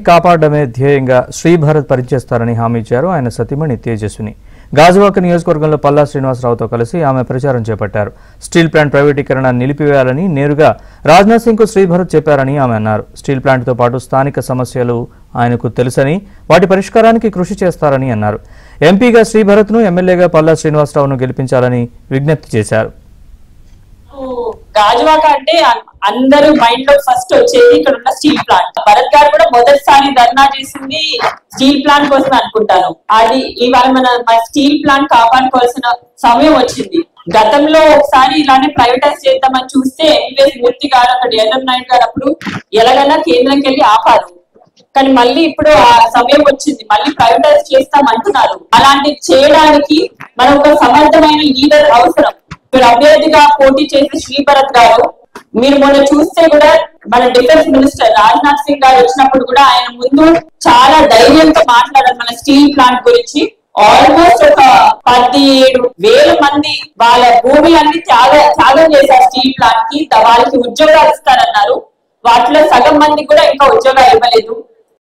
కాపాడడమే ధ్యేయంగా శ్రీభరత్ పనిచేస్తారని హామీ ఇచ్చారు ఆయన సతీమణి తేజస్విని. గాజువాక నియోజకవర్గంలో పల్లా శ్రీనివాసరావుతో కలిసి ఆమె ప్రచారం చేపట్టారు. స్టీల్ ప్లాంట్ ప్రైవేటీకరణ నిలిపివేయాలని నేరుగా రాజ్నాథ్ సింగ్కు శ్రీభరత్ చెప్పారని ఆమె అన్నారు. స్టీల్ ప్లాంట్తో పాటు స్థానిక సమస్యలు ఆయనకు తెలుసని, వాటి పరిష్కారానికి కృషి చేస్తారని అన్నారు. ఎంపీగా శ్రీభరత్ను, ఎమ్మెల్యేగా పల్లా శ్రీనివాసరావును గెలిపించాలని విజ్ఞప్తి చేశారు. గాజువాక అంటే అందరూ మైండ్ లో ఫస్ట్ వచ్చేది ఇక్కడ ఉన్న స్టీల్ ప్లాంట్. భరత్ గారు కూడా మొదటిసారి ధర్నా చేసింది స్టీల్ ప్లాంట్ కోసం అనుకుంటాను. అది ఇవాళ మన స్టీల్ ప్లాంట్ కాపాడుకోవాల్సిన సమయం వచ్చింది. గతంలో ఒకసారి ఇలానే ప్రైవేటైజ్ చేద్దామని చూస్తే ఎంపీఎస్ మూర్తి గారు, అక్కడ ఎల్ఎం నాయుడు గారు అప్పుడు ఎలాగైనా కేంద్రంకి వెళ్ళి ఆపారు. కానీ మళ్ళీ ఇప్పుడు ఆ సమయం వచ్చింది, మళ్ళీ ప్రైవేటైజ్ చేస్తామంటున్నారు. అలాంటివి చేయడానికి మనం ఒక సమర్థమైన లీడర్ అవసరం. మీరు అభ్యర్థిగా పోటీ చేసే శ్రీభరత్ గారు, మీరు మొన్న చూస్తే కూడా మన డిఫెన్స్ మినిస్టర్ రాజ్నాథ్ సింగ్ గారు వచ్చినప్పుడు కూడా ఆయన ముందు చాలా ధైర్యంతో మాట్లాడారు మన స్టీల్ ప్లాంట్ గురించి. ఆల్మోస్ట్ ఒక 17,000 మంది వాళ్ళ భూములన్నీ త్యాగం చేశారు స్టీల్ ప్లాంట్ కి. వాళ్ళకి ఉద్యోగాలు ఇస్తారన్నారు. వాటిలో సగం మంది కూడా ఇంకా ఉద్యోగాలు ఇవ్వలేదు.